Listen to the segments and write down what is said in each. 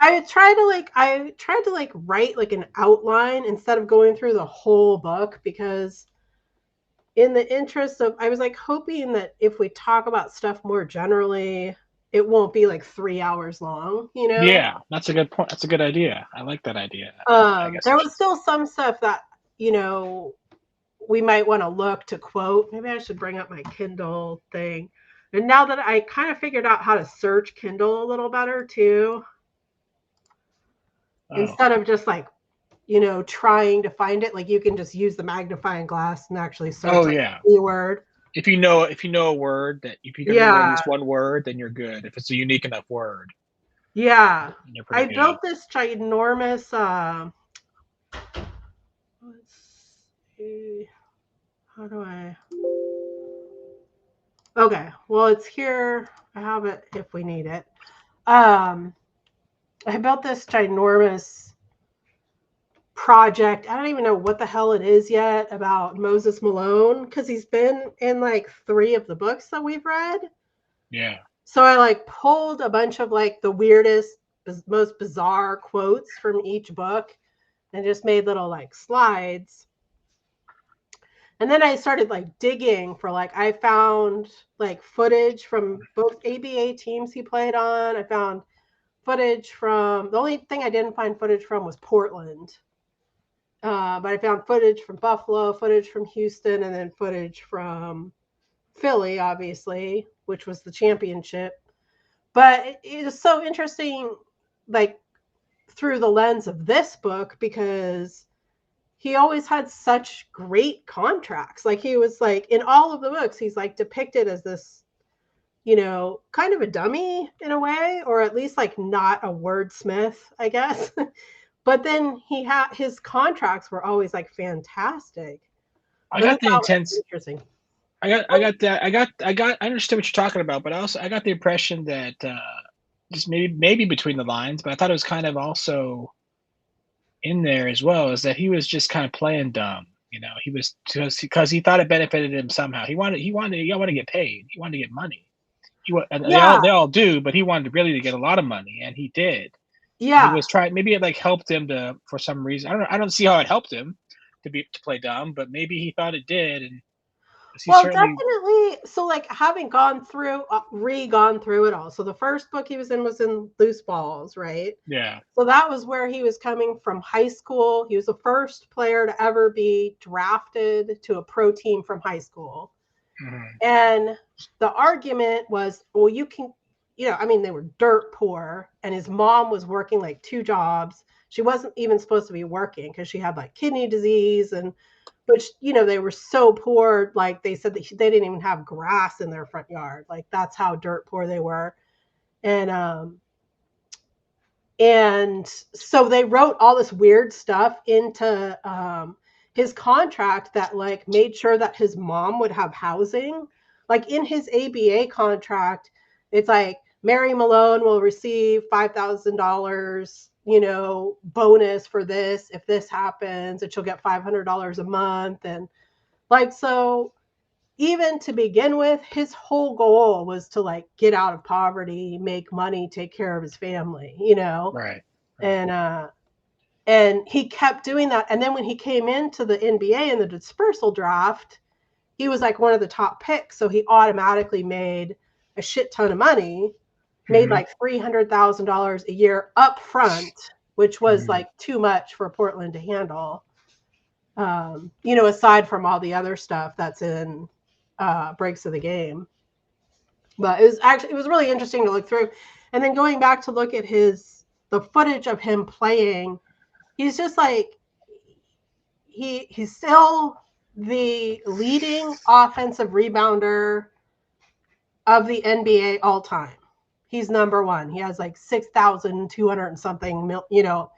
I tried to like write like an outline instead of going through the whole book, because in the interest of, I was like hoping that if we talk about stuff more generally, it won't be like 3 hours long, you know? Yeah, that's a good point. That's a good idea. I like that idea. I guess There I was should. still some stuff that, you know, we might want to look to quote. Maybe I should bring up my Kindle thing. And now that I kind of figured out how to search Kindle a little better too, Oh, instead of just like, you know, trying to find it, like you can just use the magnifying glass and actually search oh like yeah. a keyword. If you know a word that if you can remember at Yeah, least one word, then you're good. If it's a unique enough word, yeah. then you're pretty I good. built this ginormous let's see, how do I, okay, well it's here. I have it if we need it. Um I built this ginormous project. I don't even know what the hell it is yet about Moses Malone, because he's been in like 3 of the books that we've read. Yeah. So I like pulled a bunch of like the weirdest, most bizarre quotes from each book and just made little like slides. And then I started like digging for like, I found like footage from both ABA teams he played on. I found footage from, the only thing I didn't find footage from was Portland. But I found footage from Buffalo, footage from Houston, and then footage from Philly, obviously, which was the championship. But it was so interesting, like through the lens of this book, because he always had such great contracts. Like he was like in all of the books, he's like depicted as this, you know, kind of a dummy in a way, or at least like not a wordsmith, I guess. But then he had his contracts were always like fantastic. I So I got thought the that was intense. interesting. I got that. I understand what you're talking about, but also I got the impression that just maybe between the lines, but I thought it was kind of also in there as well, is that he was just kind of playing dumb. He was just because he thought it benefited him somehow. He wanted to get paid. He wanted to get money. And they all Yeah, they all do, but he wanted really to get a lot of money, and he did. And he yeah. was trying. Maybe it like helped him to for some reason. I don't see how it helped him to play dumb, but maybe he thought it did, and 'cause he Well, certainly. definitely. So, like, having gone through, gone through it all. So, the first book he was in Loose Balls, right? Yeah. So, that was where he was coming from high school. He was the first player to ever be drafted to a pro team from high school. Mhm. And the argument was, well, you can, you know, I mean, they were dirt poor, and his mom was working like 2 jobs. She wasn't even supposed to be working because she had like kidney disease, and which, you know, they were so poor, like they said that they didn't even have grass in their front yard. Like that's how dirt poor they were. And and so they wrote all this weird stuff into his contract that like made sure that his mom would have housing. Like in his ABA contract, it's like Mary Malone will receive $5,000, you know, bonus for this if this happens, and she'll get $500 a month. And like, so even to begin with, his whole goal was to like get out of poverty, make money, take care of his family, you know. Right. Right. And uh and he kept doing that. And then when he came into the NBA in the dispersal draft, he was like one of the top picks, so he automatically made a shit ton of money, made Mhm. like $300,000 a year up front, which was Mhm. like too much for Portland to handle. You know, aside from all the other stuff that's in breaks of the game. But it was really interesting to look through. And then going back to look at the footage of him playing, he's just like he's still the leading offensive rebounder of the NBA all time. He's number one. He has like 6,200 and something, you know,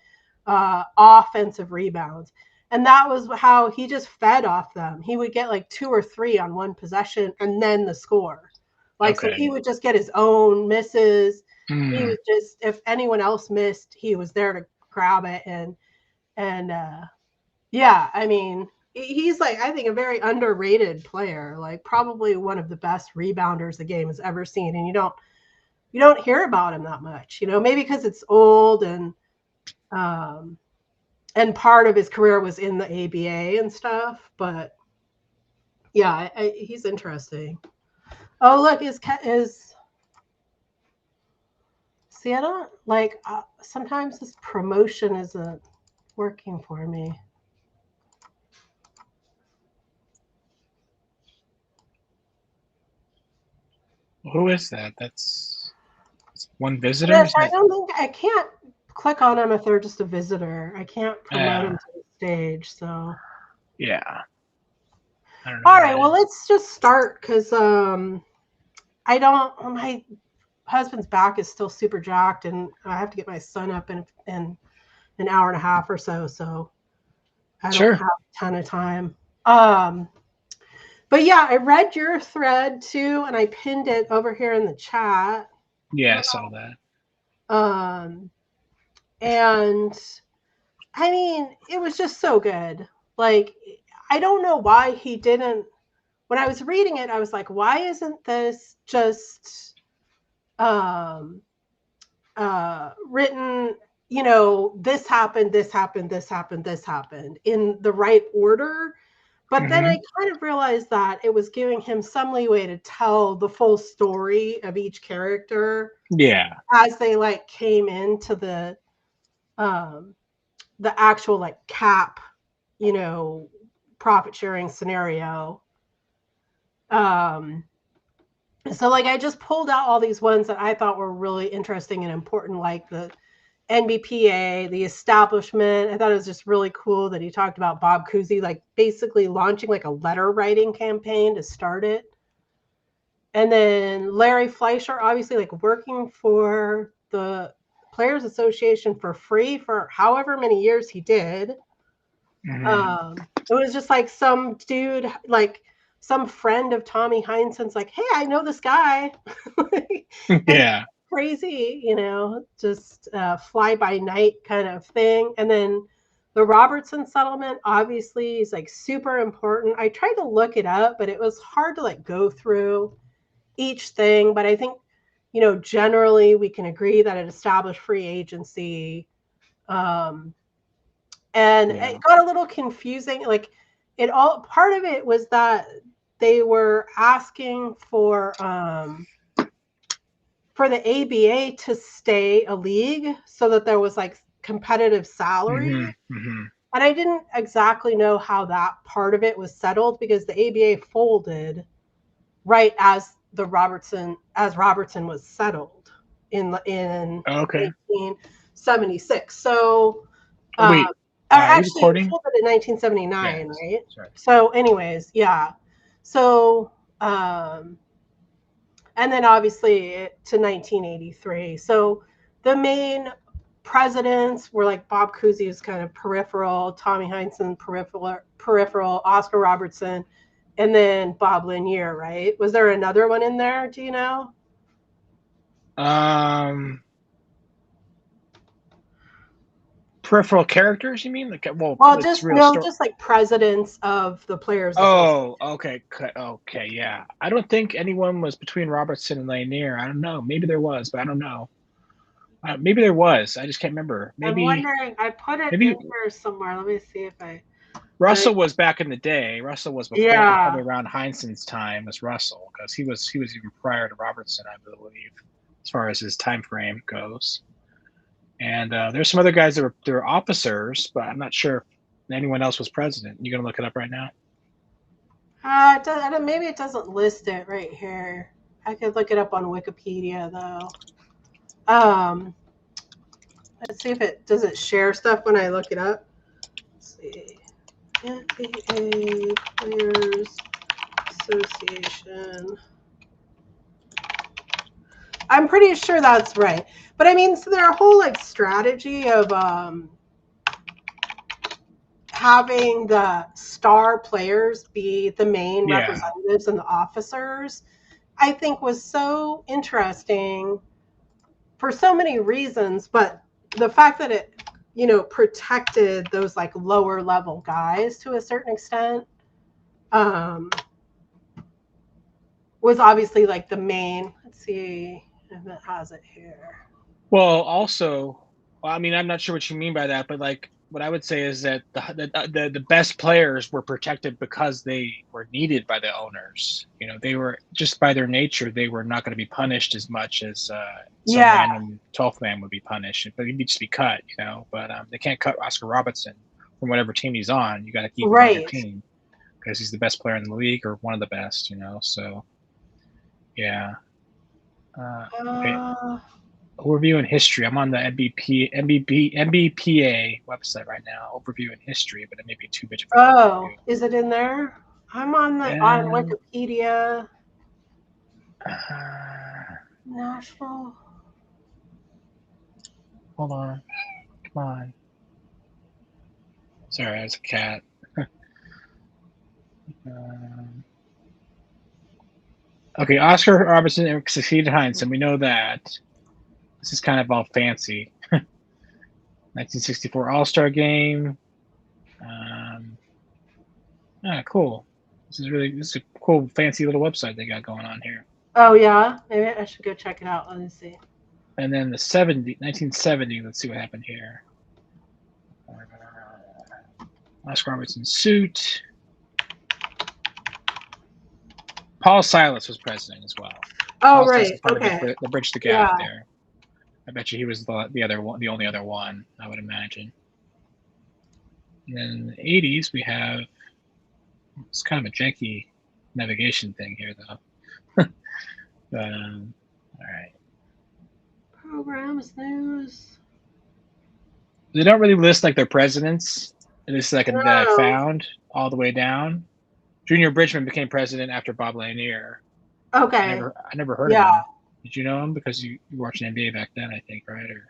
offensive rebounds. And that was how he just fed off them. He would get like 2 or 3 on one possession and then the score. Like, so he Okay. would just get his own misses. He Mm. was just, if anyone else missed, he was there to grab it. And yeah, I mean, he's like, I think a very underrated player, like probably one of the best rebounders the game has ever seen. And you don't, you don't hear about him that much, maybe because it's old and part of his career was in the ABA and stuff. But yeah, he's interesting. Oh, look, is see, I don't like sometimes this promotion isn't working for me. Who is that? That's one visitor? I don't think I can't click on them if they're just a visitor. I can't promote them to the stage. So yeah. I don't know. All right, well, let's just start because I don't. My husband's back is still super jacked, and I have to get my son up in an hour and a half or so. So I don't have a ton of time. But yeah, I read your thread too, and I pinned it over here in the chat. Yeah, I saw that. And I mean, it was just so good. Like, I don't know why he didn't. When I was reading it, I was like, why isn't this just written, this happened, this happened, this happened, this happened in the right order? But then I kind of realized that it was giving him some leeway to tell the full story of each character. Yeah. As they like came into the actual like cap, profit sharing scenario. So like I just pulled out all these ones that I thought were really interesting and important, like the NBPA, the establishment. I thought it was just really cool that he talked about Bob Cousy, like basically launching like a letter writing campaign to start it. And then Larry Fleisher, obviously like working for the Players Association for free for however many years he did. It was just like some dude, like some friend of Tommy Heinsohn's like, hey, I know this guy. Yeah. Crazy, just fly by night kind of thing. And then the Robertson settlement obviously is like super important. I tried to look it up, but it was hard to like go through each thing. But I think, generally we can agree that it established free agency. And it got a little confusing. Like part of it was that they were asking for the ABA to stay a league so that there was like competitive salary. And I didn't exactly know how that part of it was settled because the ABA folded right as Robertson was settled in 1976. So wait, actually it folded in 1979, right? So anyways, yeah. So and then obviously to 1983. So the main presidents were like Bob Cousy is kind of peripheral, Tommy Heinsohn peripheral, Oscar Robertson, and then Bob Lanier, right? Was there another one in there? Do you know? Peripheral characters, you mean? Like, well, just just like presidents of the Players Association. Okay, yeah. I don't think anyone was between Robertson and Lanier. I don't know. Maybe there was, but I don't know. Maybe there was. I just can't remember. Maybe I'm wondering. I put it in here somewhere. Let me see if I. Russell was back in the day. Russell was before, probably around Heinsohn's time as Russell, because he was even prior to Robertson, I believe, as far as his time frame goes. And there's some other guys that were officers, but I'm not sure if anyone else was president. You gonna look it up right now? Maybe it doesn't list it right here. I could look it up on Wikipedia though. Let's see if does it share stuff when I look it up. Let's see. NBPA Players Association. I'm pretty sure that's right. But I mean, so their whole like strategy of having the star players be the main representatives and the officers, I think was so interesting for so many reasons. But the fact that it, protected those like lower level guys to a certain extent was obviously like the main, let's see. if it has it here. Well, also, well, I mean, I'm not sure what you mean by that, but like what I would say is that the best players were protected because they were needed by the owners. You know, they were just by their nature, they were not going to be punished as much as some Yeah, random 12th man would be punished, but he'd just be cut. You know, but they can't cut Oscar Robertson from whatever team he's on. You got to keep him on your right. team because he's the best player in the league or one of the best. You know, so yeah. Okay. Uh, Overview and history. I'm on the NBPA website right now. Overview and history, but it may be too much for an oh, overview. is it in there? I'm on And Wikipedia. uh, National. hold on, come on. Sorry, I was a cat. Okay, Oscar Robertson succeeded Heinz, and we know that. This is kind of all fancy. 1964 All-Star Game. Cool. This is a cool, fancy little website they got going on here. Oh yeah, maybe I should go check it out. Let me see. And then 1970, let's see what happened here. Oscar Robertson suit. Paul Silas was president as well. Oh Paul right, Silas part okay. of the Bridge the Gap Yeah. there. I bet you he was the other one, the only other one, I would imagine. And then in the 80s, we have, it's kind of a janky navigation thing here, though. But, all right. Programs, news. They don't really list like their presidents, at least that I No. found all the way down. Junior Bridgman became president after Bob Lanier. Okay. I never heard of Yeah. him. Did you know him because you were watching NBA back then? I think, right? Or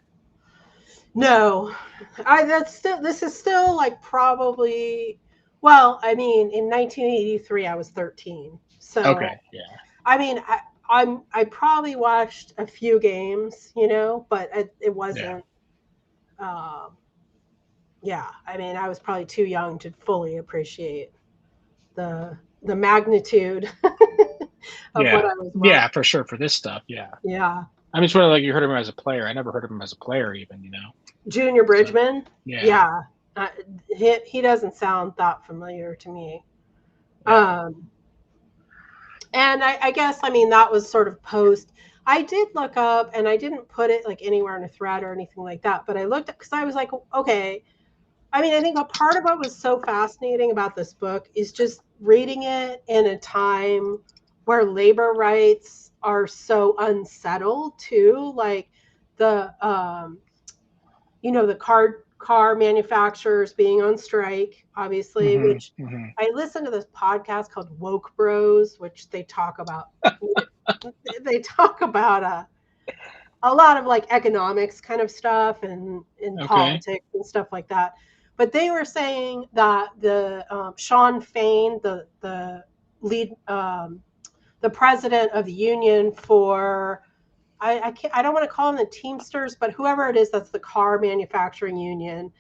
No. This is still like probably, well, I mean, in 1983 I was 13. So okay, yeah, I mean, I probably watched a few games, but it wasn't. Um, yeah, I mean, I was probably too young to fully appreciate the magnitude of what I was watching. yeah, for sure for this stuff. Yeah, Yeah, I'm just wondering, like you heard of him as a player. I never heard of him as a player, even. Junior So, Bridgman. yeah, Yeah, he doesn't sound that familiar to me. yeah. And I guess, I mean, that was sort of post. I did look up, and I didn't put it like anywhere in a thread or anything like that, but I looked up because I was like, okay. I mean, I think a part of what was so fascinating about this book is just reading it in a time where labor rights are so unsettled too. Like the the car manufacturers being on strike, obviously, which I listened to this podcast called Woke Bros, which they talk about a lot of like economics kind of stuff and in politics and stuff like that. But they were saying that the Sean Fain, the lead, the president of the union for, I don't want to call them the Teamsters, but whoever it is that's the car manufacturing union,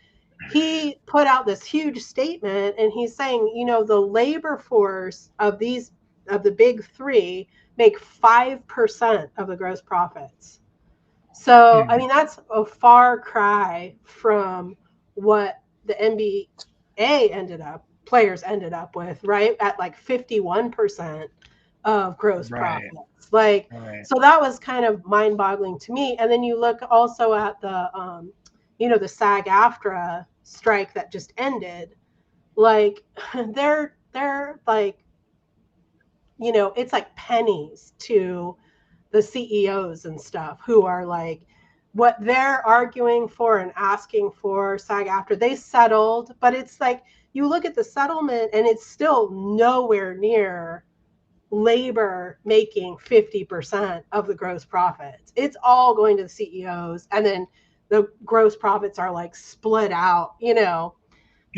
he put out this huge statement, and he's saying, the labor force of the big three make 5% of the gross profits. So, I mean, that's a far cry from what the NBA players ended up with, right? At like 51% of gross profits. Like, so that was kind of mind boggling to me. And then you look also at the, the SAG-AFTRA strike that just ended. Like, they're like, it's like pennies to the CEOs and stuff who are like, what they're arguing for and asking for SAG-AFTRA, they settled, but it's like you look at the settlement and it's still nowhere near labor making 50% of the gross profits. It's all going to the CEOs, and then the gross profits are like split out, Yeah.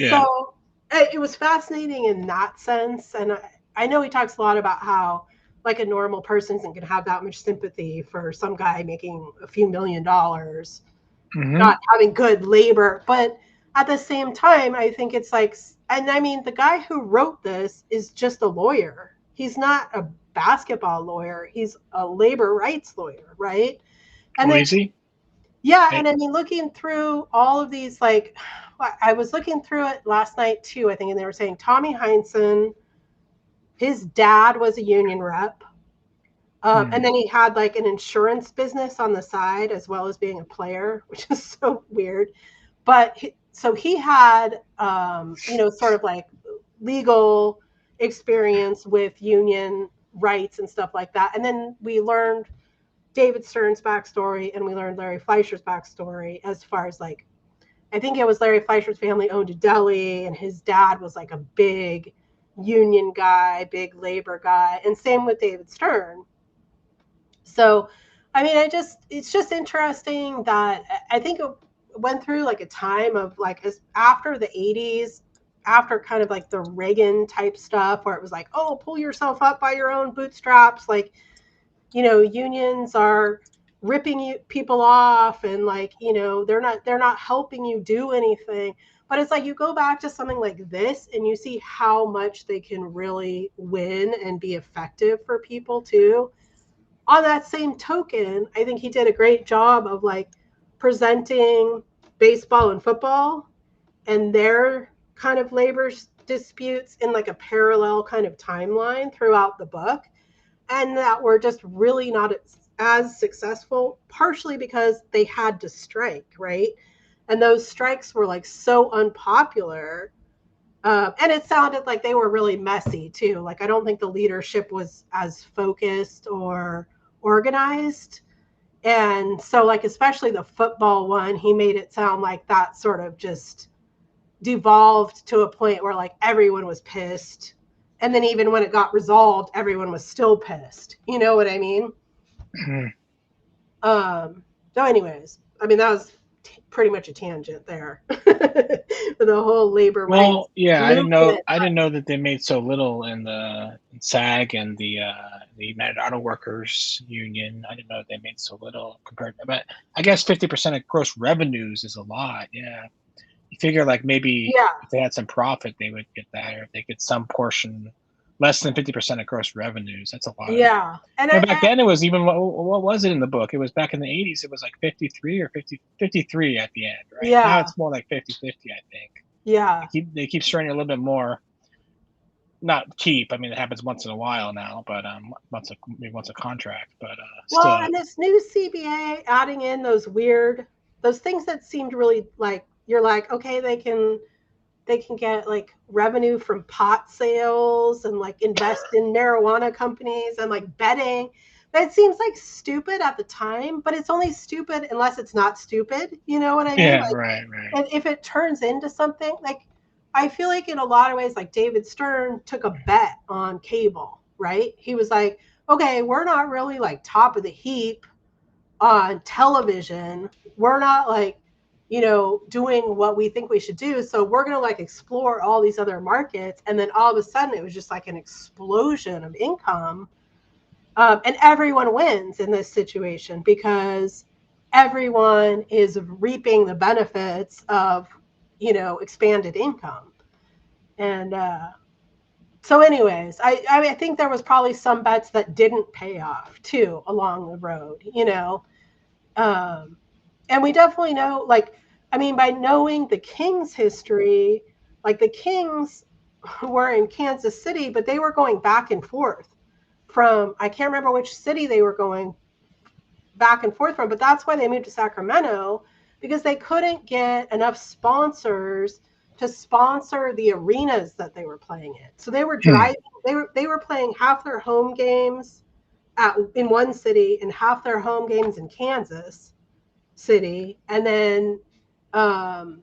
So it was fascinating in that sense. And I know he talks a lot about how like a normal person isn't going to have that much sympathy for some guy making a few $1 million, not having good labor. But at the same time, I think it's like, and I mean, the guy who wrote this is just a lawyer. He's not basketball lawyer. He's a labor rights lawyer, right? And Oh, then, is he? yeah, I, and I mean, looking through all of these, like, I was looking through it last night too, I think, and they were saying Tommy Heinsohn, his dad was a union rep. And then he had like an insurance business on the side as well as being a player, which is so weird. But so he had, sort of like legal experience with union rights and stuff like that. And then we learned David Stern's backstory and we learned Larry Fleisher's backstory as far as like, I think it was Larry Fleisher's family owned a deli and his dad was like a big union guy, big labor guy. And same with David Stern. So, I mean, it's just interesting that I think it went through like a time of like after the 80s, after kind of like the Reagan type stuff where it was like, oh, pull yourself up by your own bootstraps. Like, unions are ripping people off and like, they're not helping you do anything. But it's like you go back to something like this and you see how much they can really win and be effective for people too. On that same token, I think he did a great job of like presenting baseball and football and their kind of labor disputes in like a parallel kind of timeline throughout the book, and that were just really not as successful, partially because they had to strike, right? And those strikes were like so unpopular. And it sounded like they were really messy too. Like, I don't think the leadership was as focused or organized. And so, like, especially the football one, he made it sound like that sort of just devolved to a point where like everyone was pissed. And then even when it got resolved, everyone was still pissed. You know what I mean? So anyways, I mean, that was pretty much a tangent there. The whole labor rights well, yeah, movement. I didn't know that they made so little in the in SAG and the United Auto Workers Union. I didn't know that they made so little compared to, but I guess 50% of gross revenues is a lot. Yeah, you figure like maybe Yeah, if they had some profit, they would get that, or if they get some portion, less than 50% of gross revenues. That's a lot of. yeah. And Back then it was even what was it in the book? It was back in the 80s. It was like 53 or 53 at the end, right? Now yeah, it's more like 50-50, I think. yeah. They keep straigning a little bit more. Not keep. I mean, it happens once in a while now, but maybe once a contract, but Well, still. and this new CBA adding in those things that seemed really like you're like, okay, they can get like revenue from pot sales and like invest in marijuana companies and like betting. That seems like stupid at the time, but it's only stupid unless it's not stupid. You know what I mean? Yeah, Like, right, right. and if it turns into something, like, I feel like in a lot of ways, like David Stern took a bet on cable, right? He was like, okay, we're not really like top of the heap on television. We're not like, doing what we think we should do. So we're going to like explore all these other markets. And then all of a sudden it was just like an explosion of income. And everyone wins in this situation because everyone is reaping the benefits of, expanded income. And so anyways, I think there was probably some bets that didn't pay off too along the road, um, and we definitely know, like, I mean, by knowing the Kings' history, like the Kings were in Kansas City, but they were going back and forth from, I can't remember which city they were going back and forth from, but that's why they moved to Sacramento because they couldn't get enough sponsors to sponsor the arenas that they were playing in. So they were Hmm. driving, they were playing half their home games in one city and half their home games in Kansas City, and then and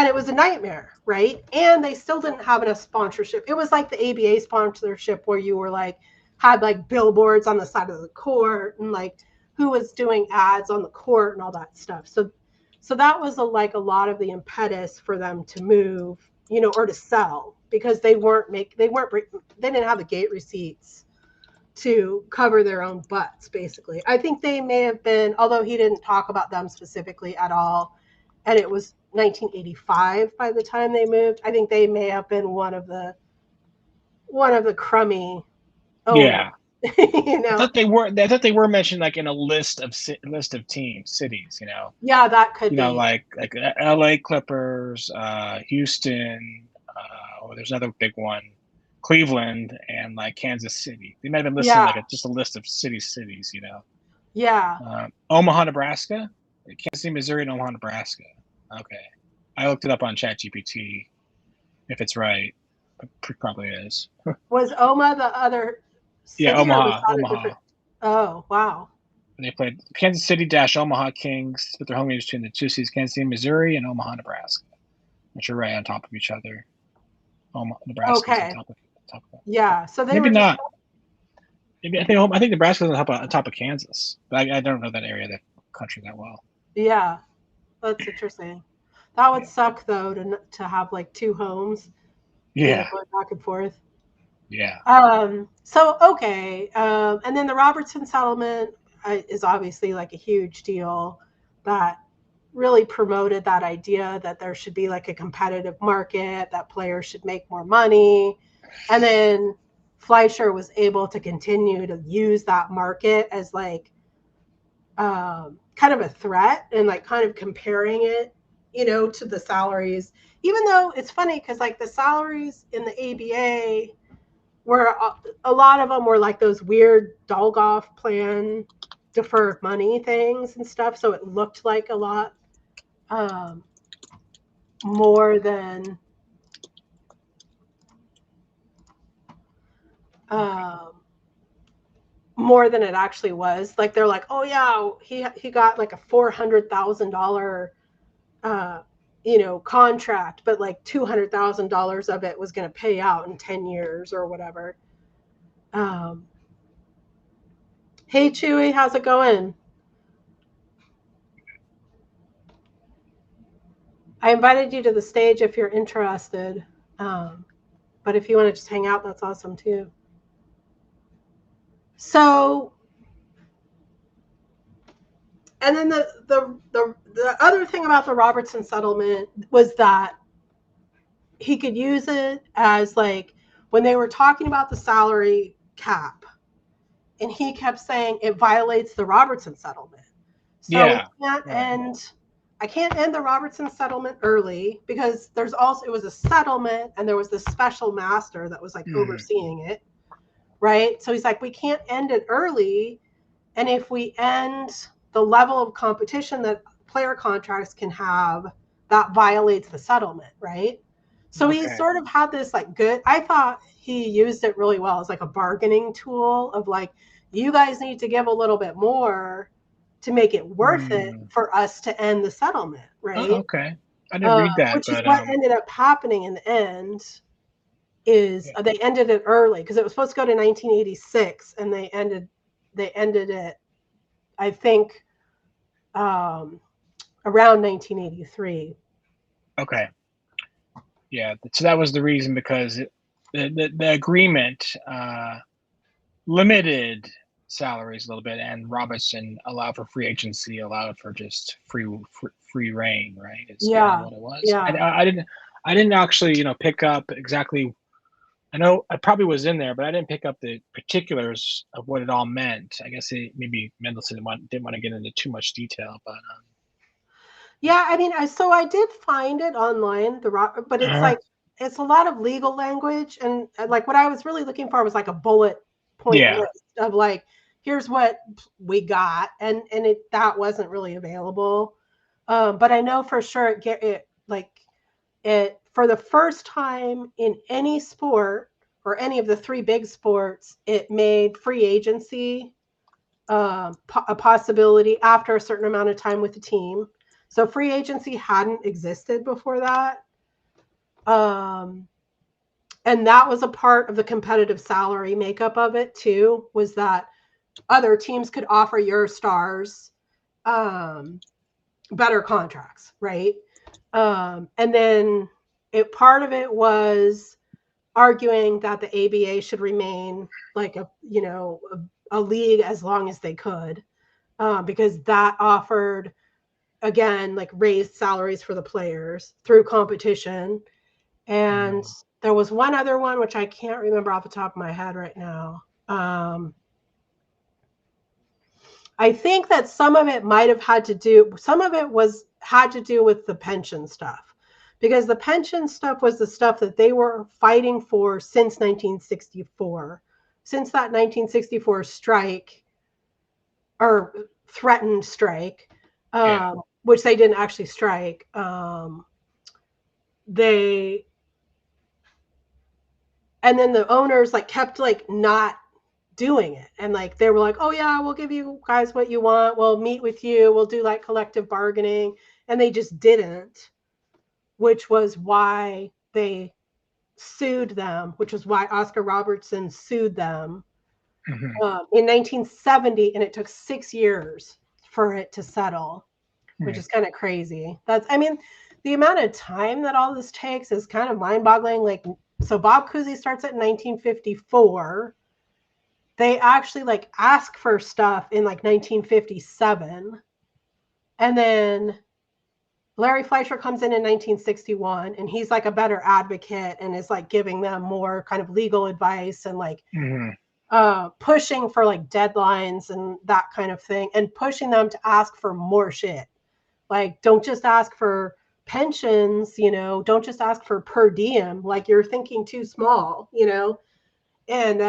it was a nightmare, right? And they still didn't have enough sponsorship. It was like the ABA sponsorship where you were like had like billboards on the side of the court and like who was doing ads on the court and all that stuff. So that was like a lot of the impetus for them to move, or to sell because they didn't have the gate receipts to cover their own butts, basically. I think they may have been, although he didn't talk about them specifically at all, and it was 1985 by the time they moved. I think they may have been one of the crummy owners. Yeah. You I know? thought they were. I thought they were mentioned like in a list of teams, cities. Yeah, that could be. Like L.A. Clippers, Houston. There's another big one, Cleveland, and like Kansas City. They might have been listed Yeah, like just a list of cities. yeah. Omaha, Nebraska, Kansas City, Missouri, and Omaha, Nebraska. Okay, I looked it up on ChatGPT. If it's right, it probably is. Was Oma the other Yeah, city, or was Omaha, that a Omaha. different? Oh, wow. And they played Kansas City dash Omaha Kings, split their home games between the two cities, Kansas City, Missouri, and Omaha, Nebraska, which are right on top of each other. Nebraska's on Okay. top of Yeah. So they maybe were just, not. Maybe I think Nebraska's on top of Kansas, but I don't know that area of the country that well. yeah, that's interesting. That would Yeah, suck though to have like two homes, yeah, going back and forth. yeah, So okay. And then the Robertson settlement is obviously like a huge deal that really promoted that idea that there should be like a competitive market, that players should make more money. And then Fleischer was able to continue to use that market as like kind of a threat, and like kind of comparing it, to the salaries. Even though it's funny because like the salaries in the ABA were a lot of them were like those weird Dolgoff plan deferred money things and stuff. So it looked like a lot um, more than um, more than it actually was. Like they're like, oh yeah, he got like a $400,000 contract, but like $200,000 of it was going to pay out in 10 years or whatever. Um, hey Chewy, how's it going? I invited you to the stage if you're interested. Um, but if you want to just hang out, that's awesome too. So, and then the other thing about the Robertson settlement was that he could use it as like when they were talking about the salary cap, and he kept saying it violates the Robertson settlement. So we yeah. can't Right. end. I can't end the Robertson settlement early because it was a settlement and there was this special master that was like Mm, overseeing it, right? So he's like, we can't end it early, and if we end the level of competition that player contracts can have, that violates the settlement, right? So he okay. sort of had this like good, I thought he used it really well as like a bargaining tool of like, you guys need to give a little bit more to make it worth it Mm. for us to end the settlement, Oh, right? okay. I didn't read that, Which is but what ended up happening in the end is yeah. they ended it early because it was supposed to go to 1986, and they ended it, I think, um, around 1983. Okay. Yeah. So that was the reason because the agreement limited salaries a little bit, and Robertson allowed for free agency, allowed for just free reign. Right. Is kind of Yeah, what it was. yeah. I didn't actually pick up exactly. I know I probably was in there, but I didn't pick up the particulars of what it all meant. I guess maybe Mendelsohn didn't want to get into too much detail, but Yeah, I mean, so I did find it online, but it's uh like it's a lot of legal language, and like what I was really looking for was like a bullet point yeah, list of like, here's what we got, and that wasn't really available. But I know for sure it for the first time in any sport or any of the three big sports, it made free agency a possibility after a certain amount of time with the team. So free agency hadn't existed before that. Um, and that was a part of the competitive salary makeup of it too, was that other teams could offer your stars um, better contracts, right? And then part of it was arguing that the ABA should remain like a league as long as they could, because that offered, again, like raised salaries for the players through competition. And mm, there was one other one which I can't remember off the top of my head right now. I think that some of it might have had to do, some of it had to do with the pension stuff, because the pension stuff was the stuff that they were fighting for since 1964, since that 1964 strike or threatened strike, Yeah. which they didn't actually strike. They and then the owners like kept like not doing it, and like they were like, oh yeah, we'll give you guys what you want, we'll meet with you, we'll do like collective bargaining, and they just didn't, which was why they sued them, which is why Oscar Robertson sued them Mm-hmm. in 1970, and it took 6 years for it to settle, which Mm-hmm. is kind of crazy. That's, I mean, the amount of time that all this takes is kind of mind-boggling. Like, so Bob Cousy starts at 1954. They actually like ask for stuff in like 1957, and then Larry Fleischer comes in 1961, and he's like a better advocate and is like giving them more kind of legal advice and like Mm-hmm. pushing for like deadlines and that kind of thing, and pushing them to ask for more shit. Like, don't just ask for pensions, don't just ask for per diem. Like, you're thinking too small, And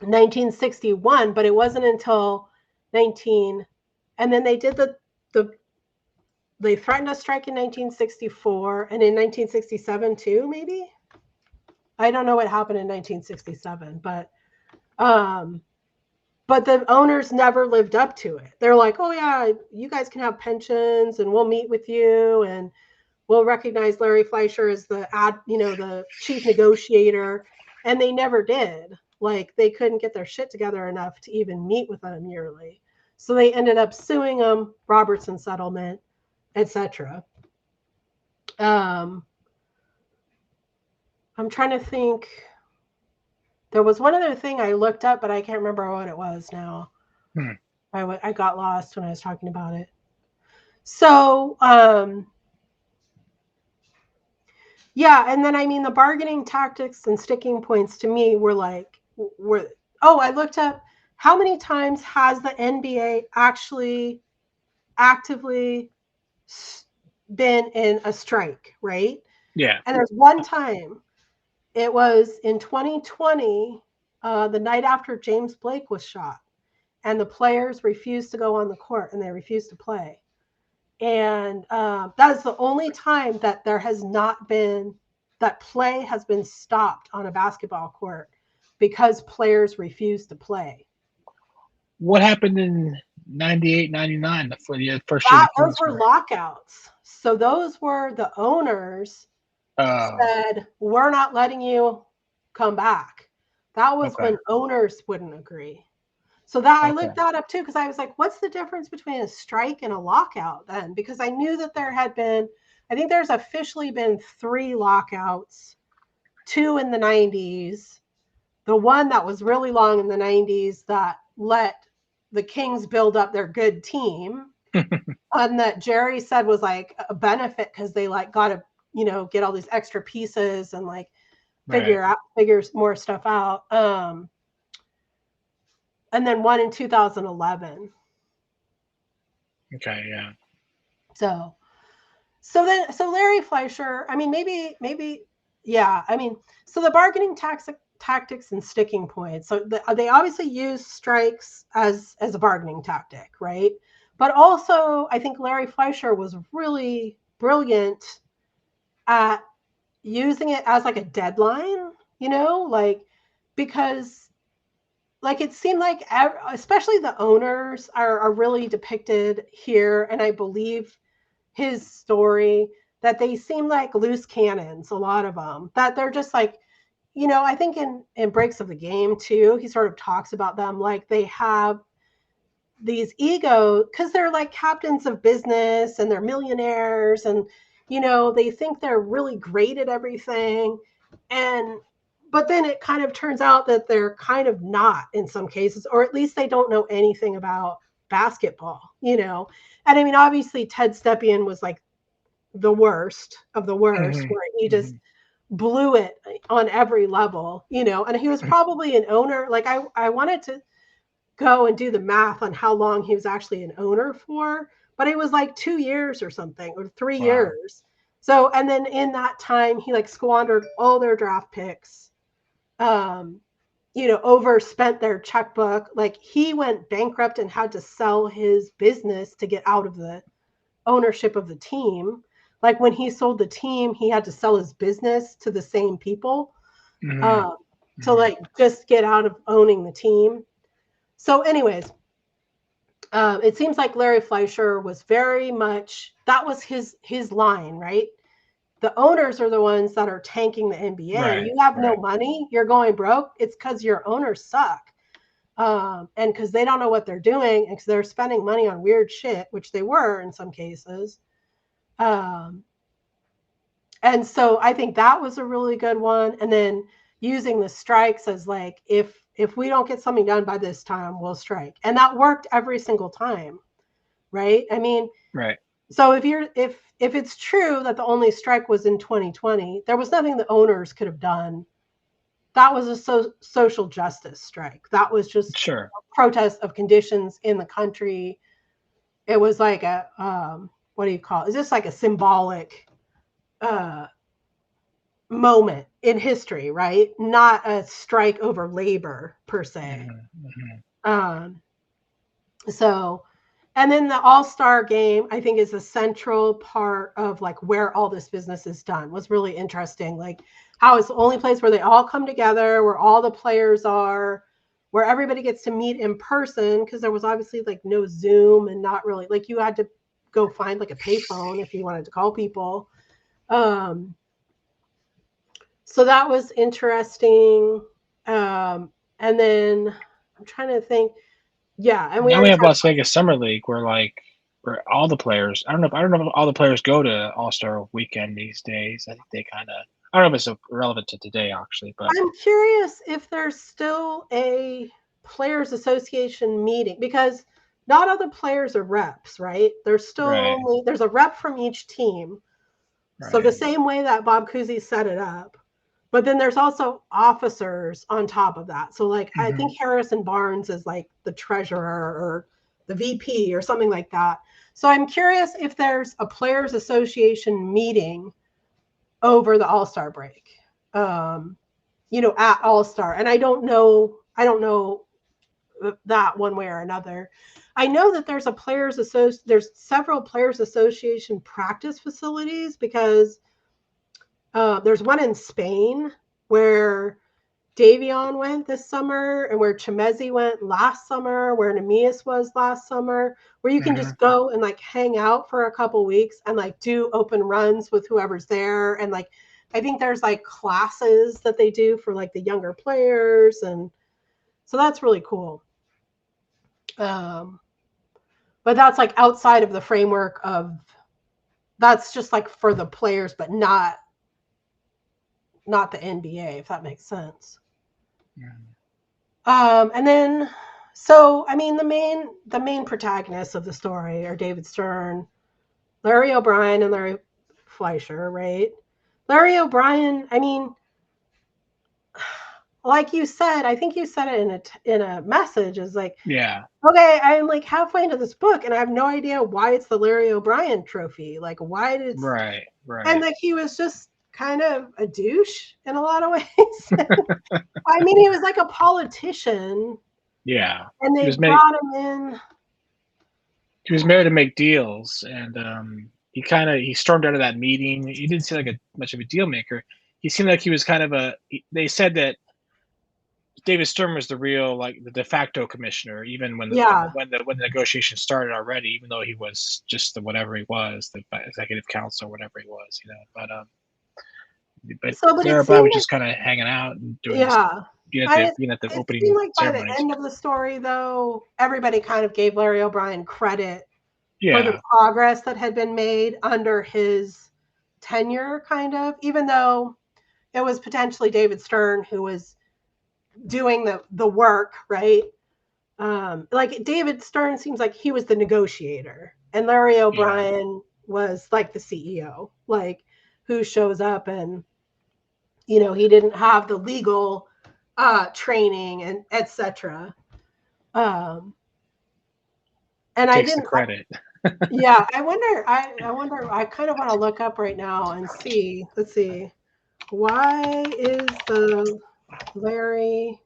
1961, but it wasn't until 19, and then they did the they threatened a strike in 1964, and in 1967 too, maybe. I don't know what happened in 1967, um, but the owners never lived up to it. They're like, oh yeah, you guys can have pensions, and we'll meet with you, and we'll recognize Larry Fleischer as the chief negotiator, and they never did. Like, they couldn't get their shit together enough to even meet with them yearly, so they ended up suing them, Robertson settlement, etc. Um, I'm trying to think. There was one other thing I looked up, but I can't remember what it was now. Mm-hmm. I got lost when I was talking about it. So, yeah, and then I mean the bargaining tactics and sticking points to me were oh, I looked up how many times has the NBA actually actively been in a strike, right? Yeah. And there's one time. It was in 2020, the night after James Blake was shot, and the players refused to go on the court and they refused to play. And that is the only time that there has not been, that play has been stopped on a basketball court because players refuse to play. What happened in 98, 99 for the first year the Those Kings were were? lockouts. So those were the owners Oh, said, we're not letting you come back. That was okay. when owners wouldn't agree. So that I Okay. looked that up too, because I was like, what's the difference between a strike and a lockout then? Because I knew that there had been, I think there's officially been 3 lockouts, 2 in the 90s, the one that was really long in the 90s that let the Kings build up their good team, and that Jerry said was like a benefit because they like got to, get all these extra pieces and like Right. figure more stuff out. And then one in 2011. Okay. Yeah. So so Larry Fleischer, I mean, maybe yeah, I mean, so the bargaining tactics and sticking points. So they obviously use strikes as a bargaining tactic, right? But also, I think Larry Fleischer was really brilliant at using it as like a deadline, like, because like it seemed like especially the owners are really depicted here, and I believe his story, that they seem like loose cannons, a lot of them, that they're just like, I think in Breaks of the Game too, he sort of talks about them like they have these ego because they're like captains of business and they're millionaires, and they think they're really great at everything, and but then it kind of turns out that they're kind of not in some cases, or at least they don't know anything about basketball. And I mean, obviously Ted Stepien was like the worst of the worst, Hmm. where he just Hmm. blew it on every level, and he was probably an owner. Like I wanted to, go and do the math on how long he was actually an owner for, but it was like 2 years or something, or 3 Wow. years. So, and then in that time, he like squandered all their draft picks, overspent their checkbook. Like he went bankrupt and had to sell his business to get out of the ownership of the team. Like when he sold the team, he had to sell his business to the same people, Mm-hmm. um, to like just get out of owning the team. So, anyways, it seems like Larry Fleisher was very much, that was his line, right? The owners are the ones that are tanking the NBA. Right. You have no Right. money, you're going broke. It's because your owners suck. And because they don't know what they're doing, and because they're spending money on weird shit, which they were in some cases. Um, and so I think that was a really good one. And then using the strikes as like, if we don't get something done by this time, we'll strike. And that worked every single time, right? I mean, Right. so if it's true that the only strike was in 2020, there was nothing the owners could have done. That was a social justice strike. That was just Sure. a protest of conditions in the country. It was like a what do you call it? It's just like a symbolic uh, moment in history, right? Not a strike over labor per se. Mm-hmm. Mm-hmm. Um, so, and then the All-Star game, I think, is a central part of like where all this business is done. Was really interesting. Like how it's the only place where they all come together, where all the players are, where everybody gets to meet in person, because there was obviously like no Zoom and not really like you had to go find like a payphone if you wanted to call people. Um, so that was interesting. And then I'm trying to think. Yeah, and we Now we already have talked. Las Vegas Summer League, where all the players. I don't know if all the players go to All Star Weekend these days. I think they kind of. I don't know if it's relevant to today actually, but I'm curious if there's still a players association meeting, because not all the players are reps, right? right. There's a rep from each team. So the Right. same way that Bob Cousy set it up. But then there's also officers on top of that. So like I Mm-hmm. think Harrison Barnes is like the treasurer or the VP or something like that. So I'm curious if there's a players association meeting over the All-Star break. Um, at All-Star. And I don't know that one way or another. I know that there's several players association practice facilities, because there's one in Spain where Davion went this summer, and where Chemezi went last summer, where Nemias was last summer, where you can Mm-hmm. just go and like hang out for a couple weeks and like do open runs with whoever's there. And like, I think there's like classes that they do for like the younger players. And so that's really cool. Um, but that's like outside of the framework of, that's just like for the players, but not the NBA, if that makes sense. Mm-hmm. And then, so I mean, the main protagonists of the story are David Stern, Larry O'Brien, and Larry Fleischer, right? Larry O'Brien, I mean, like you said, I think you said it in a message, is like, Yeah. okay, I'm like halfway into this book and I have no idea why it's the Larry O'Brien trophy. Like, why did it's, Right. and Right. like he was just kind of a douche in a lot of ways. I mean, he was like a politician, Yeah. and He they was made. brought him in. He was married to make deals, and he stormed out of that meeting. He didn't seem like much of a deal maker. He seemed like he was kind of a. They said that David Stern was the real, like, the de facto commissioner, even Yeah. when the negotiations started already, even though he was just the whatever he was, the executive council, whatever he was, But So, but it Larry Brown seemed was like, just kind of hanging out and doing his yeah. being at the It seemed opening like by the ceremonies. end of the story, though, everybody kind of gave Larry O'Brien credit for the Yeah. progress that had been made under his tenure, kind of, even though it was potentially David Stern who was doing the work, right? Like David Stern seems like he was the negotiator, and Larry Yeah. O'Brien was like the CEO, like who shows up, and he didn't have the legal training and etc. And I Takes the didn't. credit. Yeah, I wonder. I wonder. I kind of want to look up right now and see. Let's see. Why is the Larry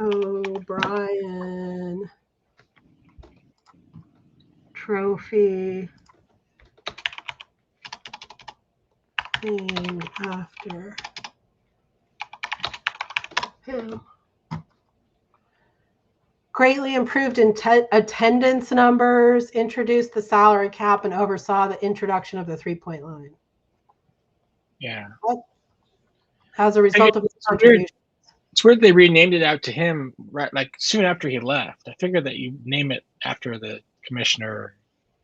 O'Brien Trophy named after him? Greatly improved attendance numbers, introduced the salary cap, and oversaw the introduction of the 3-point line. Yeah. As a result of his It's weird. contribution. It's weird they renamed it out to him right like soon after he left. I figured that you name it after the commissioner,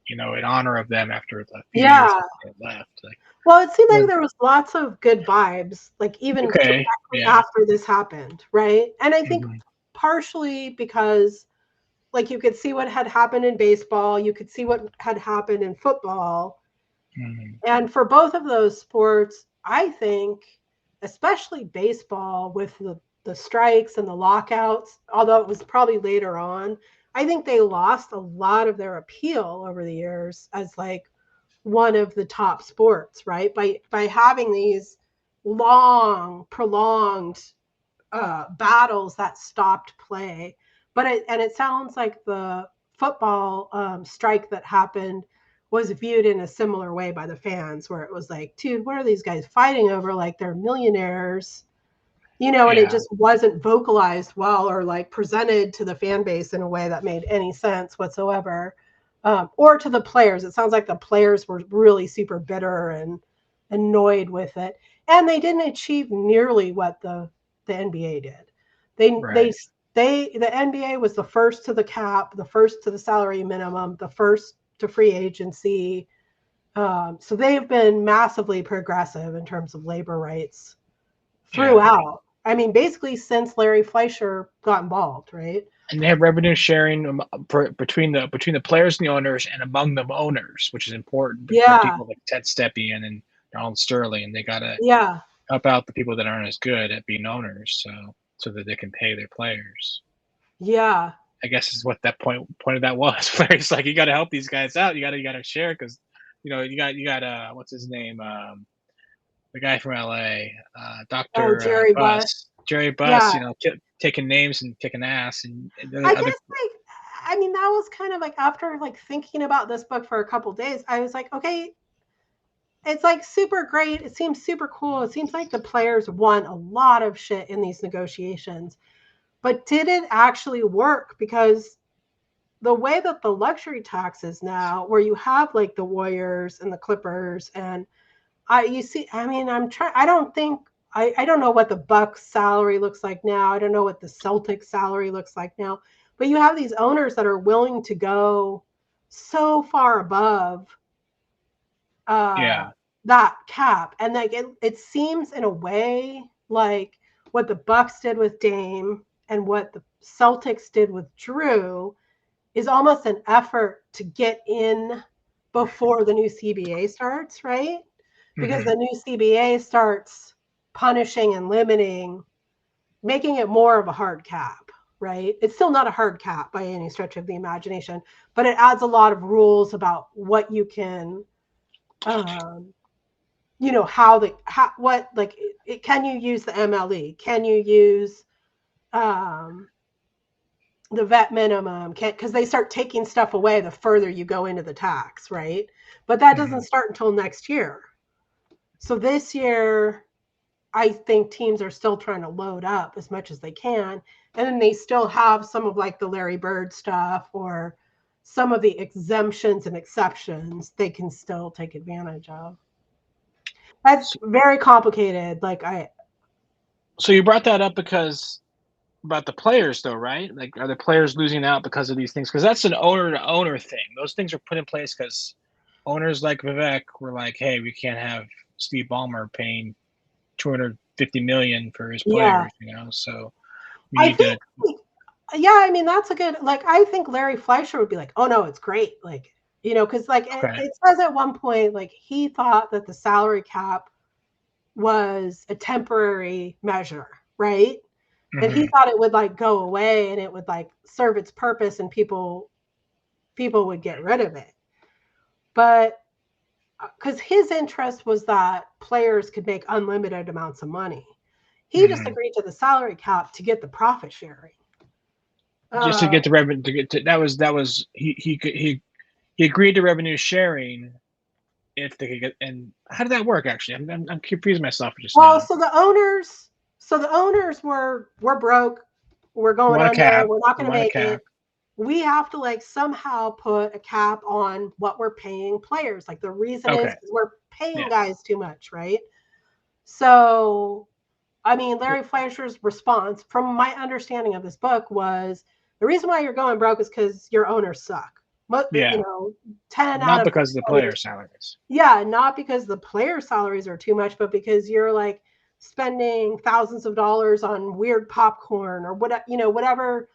in honor of them after a few years Yeah. after they left. Like, Well, it seemed like but, there was lots of good vibes, like even okay, directly yeah, after this happened, right? And I think hmm partially because like you could see what had happened in baseball, you could see what had happened in football. hmm And for both of those sports, I think, especially baseball with the strikes and the lockouts, although it was probably later on, I think they lost a lot of their appeal over the years as like one of the top sports, right? By having these long, prolonged battles that stopped play. It sounds like the football strike that happened was viewed in a similar way by the fans, where it was like, dude, what are these guys fighting over? Like they're millionaires, and it yeah, just wasn't vocalized well or like presented to the fan base in a way that made any sense whatsoever. Or to the players. It sounds like the players were really super bitter and annoyed with it. And they didn't achieve nearly what the NBA did. They they right, the NBA was the first to the cap, the first to the salary minimum, the first to free agency. So they've been massively progressive in terms of labor rights yeah. throughout. I mean, basically since Larry Fleisher got involved, right? And they have revenue sharing between the players and the owners, and among the owners, which is important for Yeah, people like Ted Stepien and Donald Sterling. They gotta yeah, help out the people that aren't as good at being owners, so that they can pay their players. yeah. I guess is what that point of that was. Where it's like you got to help these guys out. You got to share because you got what's his name, the guy from L.A. Oh, Doctor Jerry Buss. Jerry Buss. Yeah. Taking names and kicking ass, and I the guess other. like I mean that was kind of like after like thinking about this book for a couple days, I was like, okay, it's like super great. It seems super cool. It seems like the players won a lot of shit in these negotiations. But did it actually work? Because the way that the luxury tax is now, where you have like the Warriors and the Clippers, and you see, I mean, I don't think, I don't know what the Bucks salary looks like now. I don't know what the Celtics salary looks like now. But you have these owners that are willing to go so far above uh, Yeah. that cap, and like it seems in a way like what the Bucks did with Dame and what the Celtics did with Drew is almost an effort to get in before the new CBA starts, right? Because hmm the new CBA starts punishing and limiting, making it more of a hard cap, right? It's still not a hard cap by any stretch of the imagination, but it adds a lot of rules about what you can um, what like can you use the MLE? Can you use um, the vet minimum? Because they start taking stuff away the further you go into the tax, right? But that hmm doesn't start until next year. So this year, I think teams are still trying to load up as much as they can, and then they still have some of like the Larry Bird stuff or some of the exemptions and exceptions they can still take advantage of. That's So, very complicated. Like so you brought that up because about the players, though, right? Like, are the players losing out because of these things? Because that's an owner to owner thing. Those things are put in place because owners like Vivek were like, "Hey, we can't have Steve Ballmer paying 250 million for his yeah, players, so we I need think to." yeah, I mean that's a good like I think Larry Fleischer would be like, "Oh no, it's great." Like, cuz like Okay. it says at one point like he thought that the salary cap was a temporary measure, right? And he Mm-hmm. thought it would like go away and it would like serve its purpose and people would get rid of it. But because his interest was that players could make unlimited amounts of money. He just Mm-hmm. agreed to the salary cap to get the profit sharing. Just to Uh, get the revenue to get to that was he agreed to revenue sharing if they could get. And how did that work? Actually, I'm confused myself just well, now. so the owners were broke, we're We going want a under, cap. we're not We going to want a make cap. it. We have to like somehow put a cap on what we're paying players. Like the reason is Okay. because we're paying Yeah. guys too much, right? So I mean, Larry Fleischer's response, from my understanding of this book, was the reason why you're going broke is because your owners suck. You Yeah. know, 10 out Not of because of the 10 player salaries. yeah, not because the player salaries are too much, but because you're like spending thousands of dollars on weird popcorn or what, whatever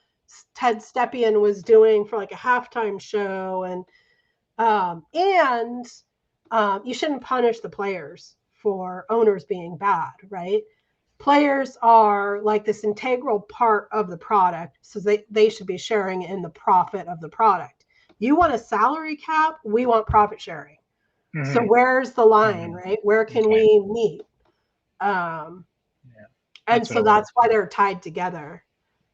Ted Stepien was doing for like a halftime show. And you shouldn't punish the players for owners being bad, right? Players are like this integral part of the product, so they should be sharing in the profit of the product. You want a salary cap, we want profit sharing. So Mm-hmm. where's the line, Mm-hmm. right? Where can Okay. we meet? Um, Yeah. and That's what so it was. that's why they're tied together.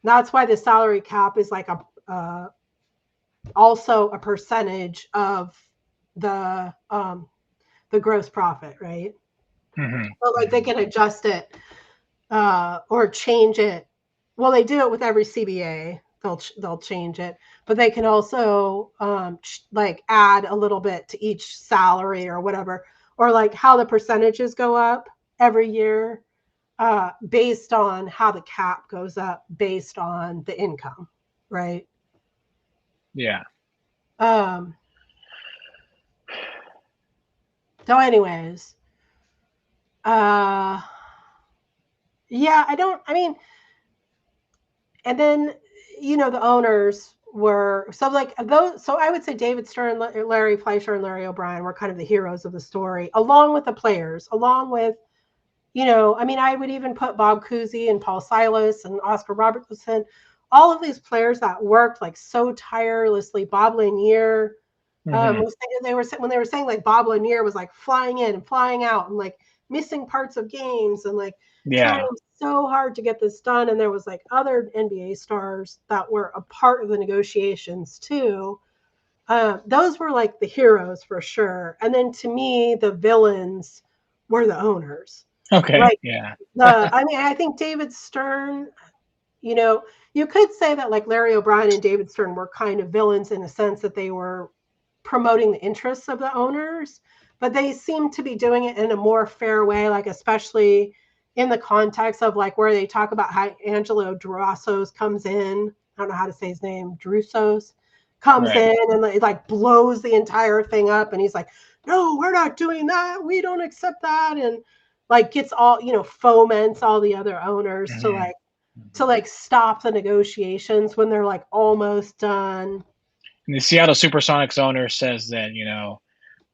That's why the salary cap is like also a percentage of the gross profit, right? Mm-hmm. So like they Mm-hmm. can adjust it or change it. Well, they do it with every CBA. They'll change it, but they can also like add a little bit to each salary or whatever, or like how the percentages go up every year based on how the cap goes up based on the income, right? Yeah. Um, so, anyways, uh, yeah, I don't. I mean, and then the owners were so like those. So I would say David Stern, Larry Fleischer, and Larry O'Brien were kind of the heroes of the story, along with the players, along with I mean, I would even put Bob Cousy and Paul Silas and Oscar Robertson, all of these players that worked like so tirelessly. Bob Lanier Mm-hmm. was they were when they were saying like Bob Lanier was like flying in and flying out and like missing parts of games and like trying Yeah. so hard to get this done. And there was like other NBA stars that were a part of the negotiations too. Those were like the heroes for sure. And then to me, the villains were the owners. Okay. Like Yeah. I mean, I think David Stern, you know, you could say that like Larry O'Brien and David Stern were kind of villains in a sense that they were promoting the interests of the owners, but they seem to be doing it in a more fair way, like especially in the context of like where they talk about how Angelo Drossos comes in. I don't know how to say his name. Drusos comes Right. in and it like blows the entire thing up, and he's like, "No, we're not doing that. We don't accept that," and like gets all foments all the other owners to Mm-hmm. like Mm-hmm. stop the negotiations when they're like almost done. And the Seattle Supersonics owner says that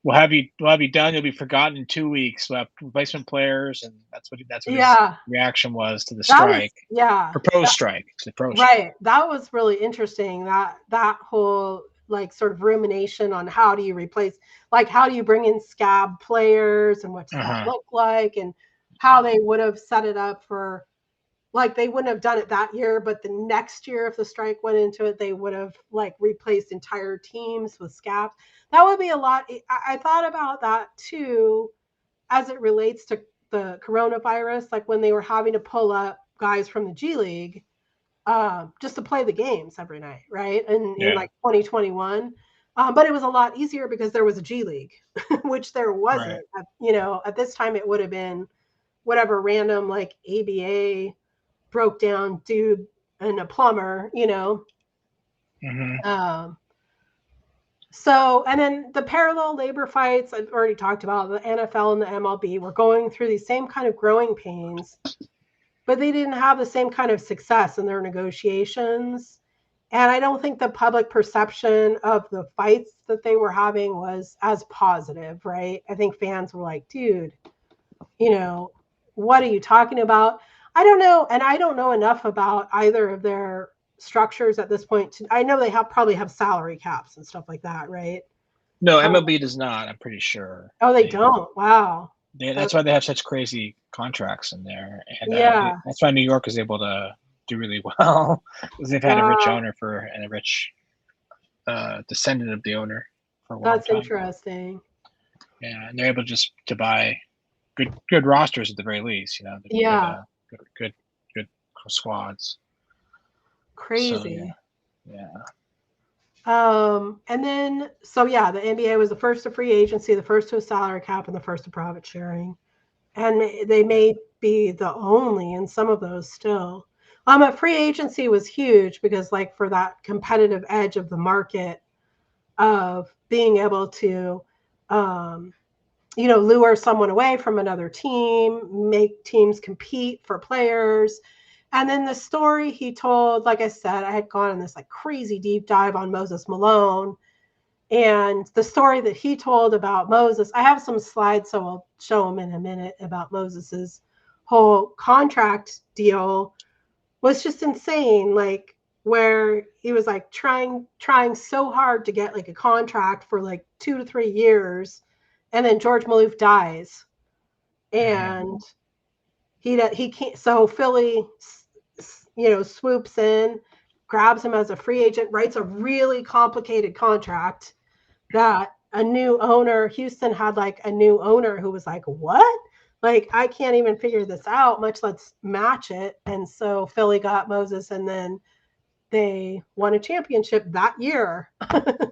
we'll have you done. You'll be forgotten in 2 weeks. We'll have replacement players, and that's what his Yeah, reaction was to the that was strike, yeah, proposed that, strike. It's the pro strike. right. That was really interesting. That whole like sort of rumination on how do you replace, like how do you bring in scab players and what does Uh that huh. look like, and how they would have set it up for like they wouldn't have done it that year, but the next year if the strike went into it, they would have like replaced entire teams with scabs. That would be a lot. I thought about that too as it relates to the coronavirus, like when they were having to pull up guys from the G League just to play the games every night, right? In Yeah. like 2021. But it was a lot easier because there was a G League, which there Right. wasn't. At this time it would have been whatever random like ABA broke down dude and a plumber. Mm-hmm. Um, so, and then the parallel labor fights, I've already talked about the NFL and the MLB were going through these same kind of growing pains, but they didn't have the same kind of success in their negotiations. And I don't think the public perception of the fights that they were having was as positive, right? I think fans were like, dude, you know, what are you talking about? I don't know, and I don't know enough about either of their structures at this point. I know they probably have salary caps and stuff like that, right? No, Um, MLB does not. I'm pretty sure. oh, they don't. Wow. That's why they have such crazy contracts in there, and Yeah. that's why New York is able to do really well because they've had a rich Wow. owner and a rich descendant of the owner for a long That's time. interesting. Yeah, and they're able just to buy good rosters at the very least. Yeah. Good squads. So Crazy. yeah. And then, so yeah, the NBA was the first to free agency, the first to a salary cap, and the first to profit sharing. And they may be the only in some of those still. A free agency was huge because, like, for that competitive edge of the market of being able to, lure someone away from another team, make teams compete for players. And then the story he told, like I said, I had gone on this like crazy deep dive on Moses Malone. And the story that he told about Moses, I have some slides, so I'll show them in a minute about Moses's whole contract deal was just insane. Like where he was like trying so hard to get like a contract for like 2 to 3 years, and then George Maloof dies, and he can't. So Philly, swoops in, grabs him as a free agent, writes a really complicated contract that a new owner, Houston had like a new owner who was like, what? Like, I can't even figure this out, much less match it. And so Philly got Moses, and then they won a championship that year. And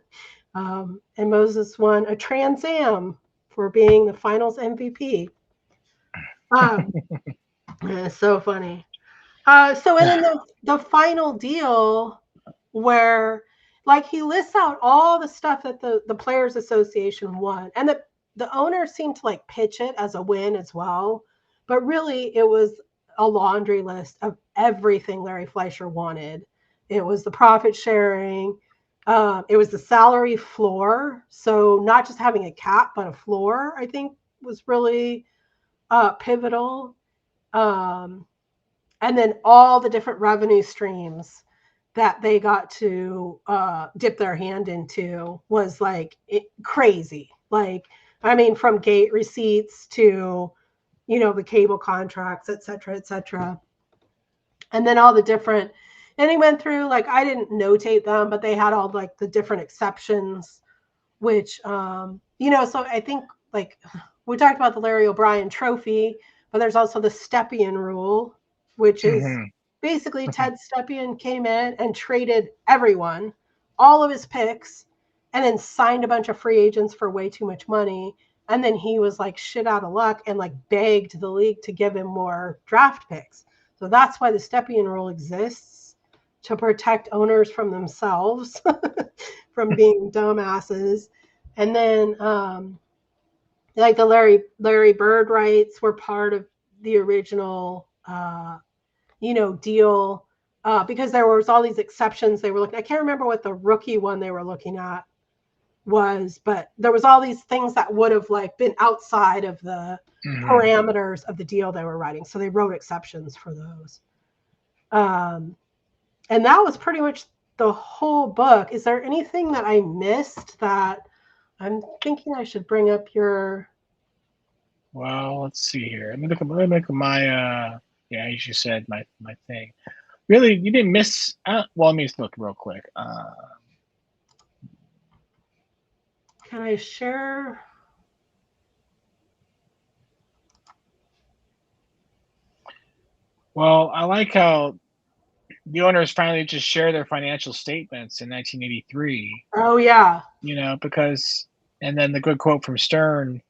Moses won a Trans Am for being the finals MVP. Um, it's so funny. And then the final deal where like he lists out all the stuff that the Players Association won, and the owners seemed to like pitch it as a win as well, but really it was a laundry list of everything Larry Fleisher wanted. It was the profit sharing, it was the salary floor, so not just having a cap but a floor, I think was really pivotal. um, and then all the different revenue streams that they got to dip their hand into was like crazy. Like, I mean, from gate receipts to, the cable contracts, et cetera, et cetera. And then all the different, and he went through, like, I didn't notate them, but they had all like the different exceptions, which, so I think like we talked about the Larry O'Brien trophy, but there's also the Stepien rule, which is basically Ted Stepien came in and traded everyone, all of his picks, and then signed a bunch of free agents for way too much money. And then he was like shit out of luck and like begged the league to give him more draft picks. So that's why the Stepien rule exists, to protect owners from themselves, from being dumbasses. And then like the Larry Bird rights were part of the original deal, because there was all these exceptions they were looking. I can't remember what the rookie one they were looking at was, but there was all these things that would have like been outside of the parameters of the deal they were writing. So they wrote exceptions for those. And that was pretty much the whole book. Is there anything that I missed that I'm thinking I should bring up your? Well, let's see here. Let me look at my yeah, as you said, my thing. Really, you didn't miss. Well, let me just look real quick. Can I share? Well, I like how the owners finally just share their financial statements in 1983. Oh yeah, Because, and then the good quote from Stern.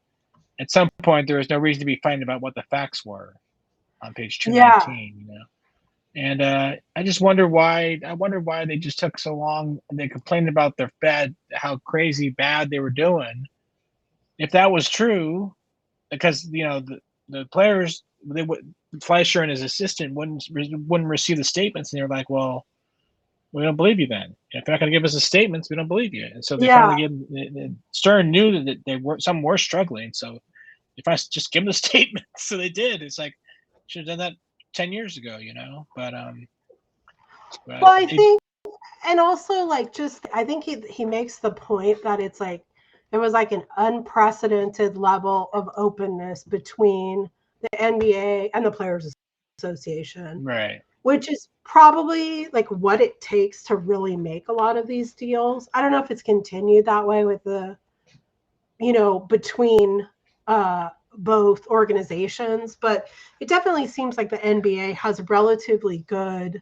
At some point, there was no reason to be fighting about what the facts were, on page 219. And I just wonder why. I wonder why they just took so long. And they complained about how crazy bad they were doing. If that was true, because the players, Fleischer and his assistant wouldn't receive the statements, and they were like, well, we don't believe you then. If you're not going to give us the statements, we don't believe you. And so they finally gave them. Stern knew that some were struggling. So if I just give them the statements, so they did. It's like, should have done that 10 years ago, but Well, I think, and also like just I think he makes the point that it's like there was like an unprecedented level of openness between the NBA and the Players Association, right, which is probably like what it takes to really make a lot of these deals. I don't know if it's continued that way with the, between both organizations, but it definitely seems like the NBA has relatively good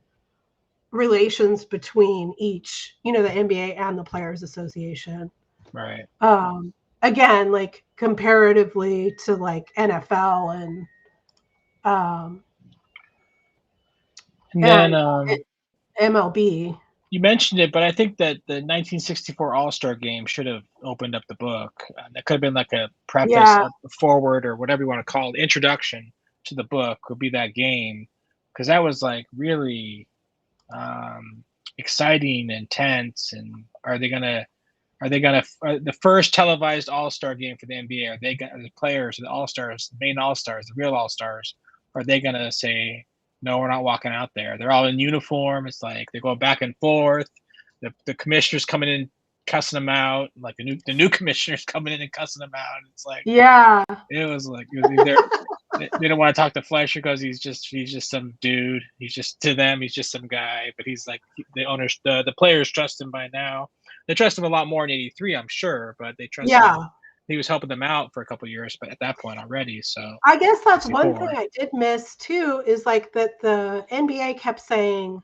relations between each, the NBA and the Players Association. right. Again, like comparatively to like NFL um, And then and MLB. you mentioned it, but I think that the 1964 All-Star Game should have opened up the book. That could have been like a preface, Yeah, a forward, or whatever you want to call it, introduction to the book would be that game, because that was like really exciting, intense. And the first televised All-Star game for the NBA? Are they the players, the All-Stars, the main All-Stars, the real All-Stars? Are they gonna say no? We're not walking out there. They're all in uniform. It's like they go back and forth. The commissioners coming in cussing them out, like the new commissioners coming in and cussing them out. It's like yeah, it was either they don't want to talk to Fleisher because he's just some dude. He's just, to them, he's just some guy. But he's like, the owners, the players trust him by now. They trust him a lot more in '83, I'm sure, but they trust him. yeah. He was helping them out for a couple of years, but at that point already. So I guess that's one thing 64. I did miss too is like that the NBA kept saying,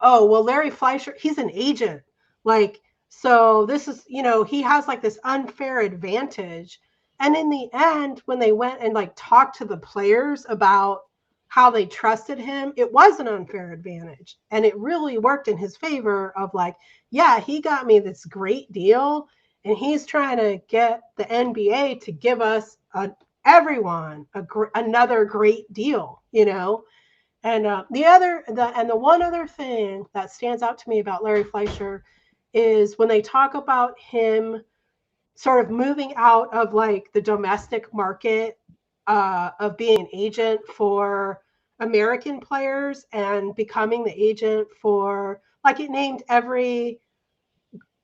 oh, well, Larry Fleischer, he's an agent. Like, so this is, he has like this unfair advantage. And in the end, when they went and like talked to the players about how they trusted him, it was an unfair advantage. And it really worked in his favor of like, yeah, he got me this great deal. And he's trying to get the NBA to give us everyone another great deal, And the one other thing that stands out to me about Larry Fleischer is when they talk about him sort of moving out of like the domestic market of being an agent for American players and becoming the agent for, like, it named every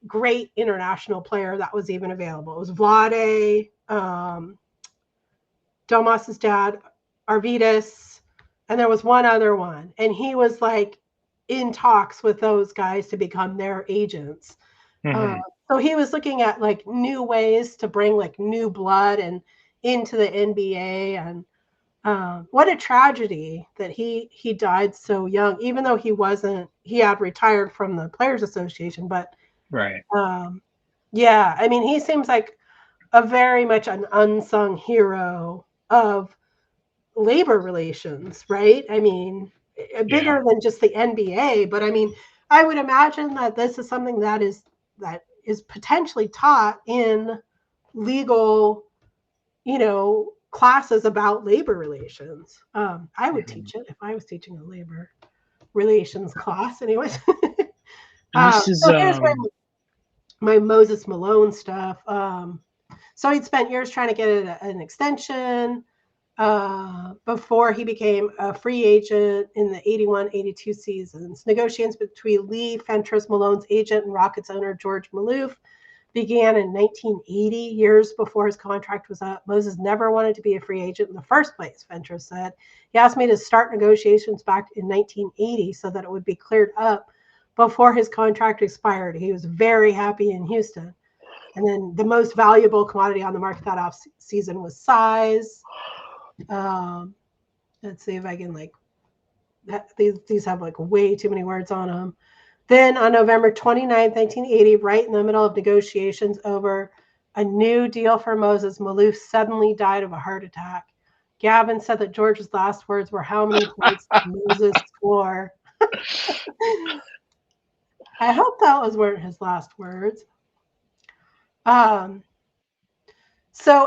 great international player that was even available. It was Vlade, Domas's dad, Arvidas, and there was one other one. And he was like in talks with those guys to become their agents. Mm-hmm. So he was looking at like new ways to bring like new blood and into the NBA. And what a tragedy that he died so young, even though he had retired from the Players Association. But Right. yeah, I mean, he seems like a very much an unsung hero of labor relations, right? I mean, Yeah. bigger than just the NBA, but I mean, I would imagine that this is something that is potentially taught in legal, classes about labor relations. I would Mm-hmm. teach it if I was teaching a labor relations class, anyways. And this is So here's my Moses Malone stuff. So he'd spent years trying to get an extension before he became a free agent in the 81-82 seasons. Negotiations between Lee, Fentress, Malone's agent, and Rockets owner George Maloof began in 1980, years before his contract was up. Moses never wanted to be a free agent in the first place, Fentress said. He asked me to start negotiations back in 1980 so that it would be cleared up before his contract expired. He was very happy in Houston. And then the most valuable commodity on the market that off season was size. Let's see if I can these have like way too many words on them. Then on November 29th, 1980, right in the middle of negotiations over a new deal for Moses, Maloof suddenly died of a heart attack. Gavin said that George's last words were, "How many points did Moses score?" I hope that weren't his last words. So,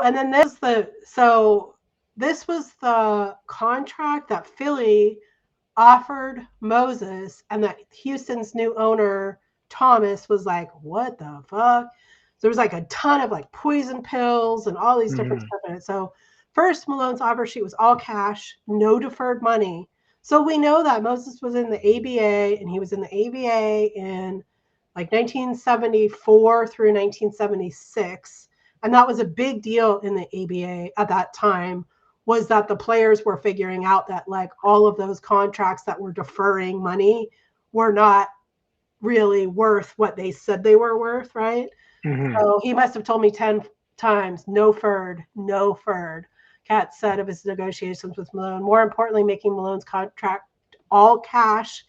and then this was the contract that Philly offered Moses, and that Houston's new owner, Thomas, was like, what the fuck? So there was like a ton of like poison pills and all these different Mm-hmm. stuff in it. So first Malone's offer sheet was all cash, no deferred money. So we know that Moses was in the ABA, and he was in the ABA in like 1974 through 1976. And that was a big deal in the ABA at that time, was that the players were figuring out that like all of those contracts that were deferring money were not really worth what they said they were worth, right? Mm-hmm. So he must have told me 10 times, no Ferd, no Ferd. Katz said of his negotiations with Malone. More importantly, making Malone's contract all cash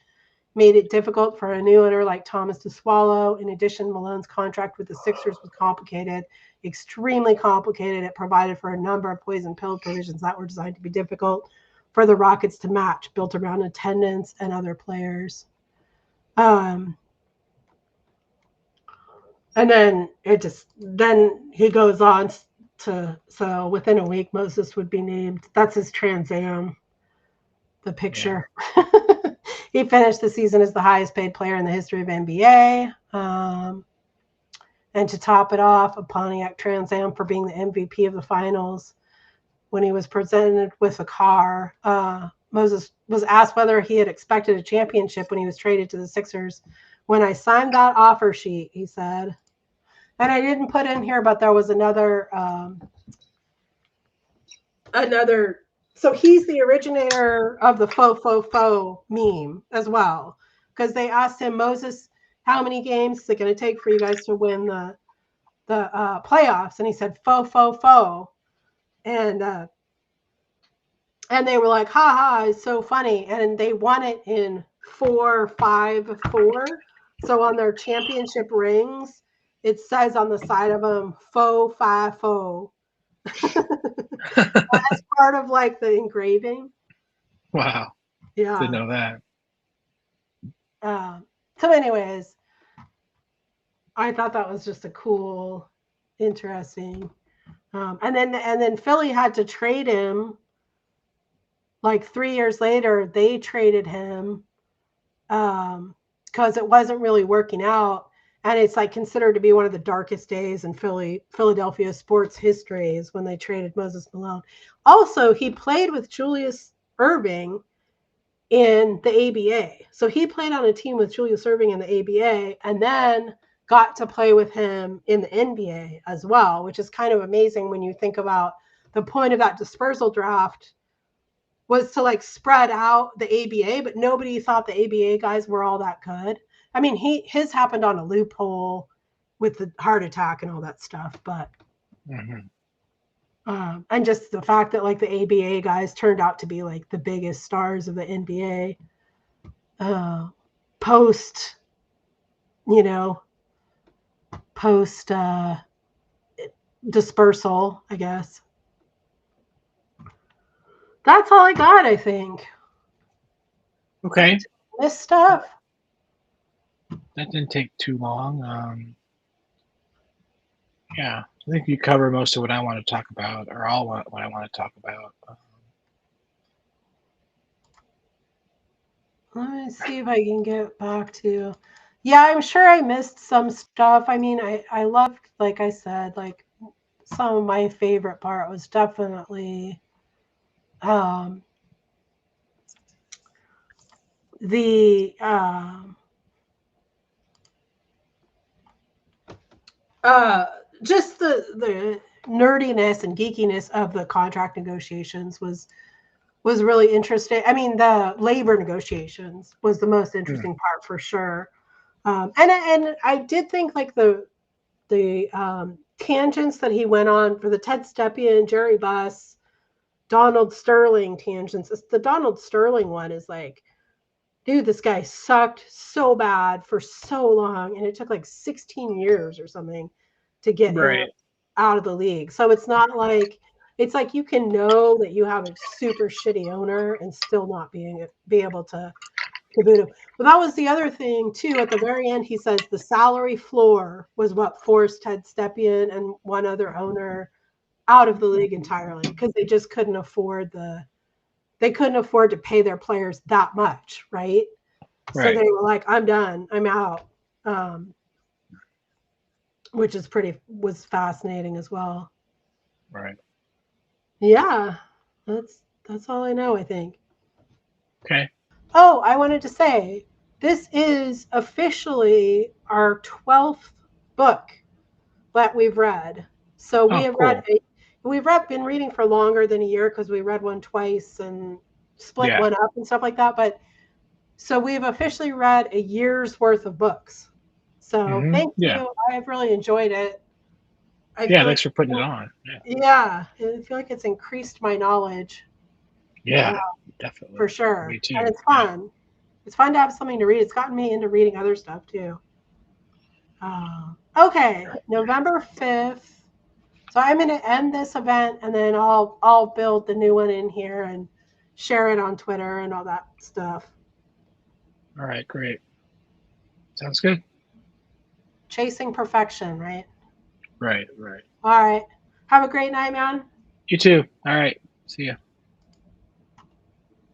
made it difficult for a new owner like Thomas to swallow. In addition, Malone's contract with the Sixers was complicated, extremely complicated. It provided for a number of poison pill provisions that were designed to be difficult for the Rockets to match, built around attendance and other players. And then then he goes on to, so within a week, Moses would be named. That's his Trans Am, the picture. Yeah. He finished the season as the highest paid player in the history of NBA. And to top it off, a Pontiac Trans Am for being the MVP of the finals. When he was presented with a car, Moses was asked whether he had expected a championship when he was traded to the Sixers. When I signed that offer sheet, he said, and I didn't put in here, but there was another, so he's the originator of the faux, faux, faux meme as well. Because they asked him, Moses, how many games is it going to take for you guys to win the playoffs? And he said, faux, faux, faux. And they were like, ha ha, it's so funny. And they won it in 4-5-4. So on their championship rings, it says on the side of them, faux, fi, faux. That's part of like the engraving. Wow. Yeah. Didn't know that. So anyways, I thought that was just a cool, interesting. And then Philly had to trade him. Like 3 years later, they traded him because it wasn't really working out. And it's like considered to be one of the darkest days in Philadelphia sports history is when they traded Moses Malone. Also, he played with Julius Erving in the ABA. So he played on a team with Julius Erving in the ABA and then got to play with him in the NBA as well, which is kind of amazing when you think about the point of that dispersal draft was to like spread out the ABA, but nobody thought the ABA guys were all that good. I mean, his happened on a loophole with the heart attack and all that stuff, but and just the fact that like the ABA guys turned out to be like the biggest stars of the NBA post dispersal, I guess. That's all I got, I think. Okay. This stuff. That didn't take too long. Yeah, I think you cover most of what I want to talk about, or all what I want to talk about. Let me see if I can get back to. Yeah, I'm sure I missed some stuff. I mean, I loved, like I said, like some of my favorite part was definitely the just the nerdiness and geekiness of the contract negotiations was really interesting. I mean, the labor negotiations was the most interesting part for sure. And I did think like the tangents that he went on for the Ted Stepien, Jerry Buss, Donald Sterling tangents. The Donald Sterling one is like, dude, this guy sucked so bad for so long, and it took like 16 years or something to get him out of the league. So it's not like it's like you can know that you have a super shitty owner and still not be able to boot him. But that was the other thing too. At the very end, he says the salary floor was what forced Ted Stepien and one other owner out of the league entirely because they just couldn't afford to pay their players that much, right? So they were like, I'm done, I'm out. Which is was fascinating as well. Right. Yeah, that's all I know, I think. Okay. Oh, I wanted to say this is officially our 12th book that we've read. So we Oh, have cool. been reading for longer than a year because we read one twice and split Yeah. one up and stuff like that. But so we've officially read a year's worth of books. So Hmm. thank Yeah. you. I've really enjoyed it. I Yeah. feel like Thanks for putting it on. Yeah. yeah, I feel like it's increased my knowledge uh, Yeah. for Definitely. sure, Me and too. it's Yeah. fun. It's fun to have something to read. It's gotten me into reading other stuff too. Okay, November 5th. So I'm going to end this event and then I'll build the new one in here and share it on Twitter and all that stuff. All right. Great. Sounds good. Chasing perfection, right? Right. Right. All right. Have a great night, man. You too. All right. See ya.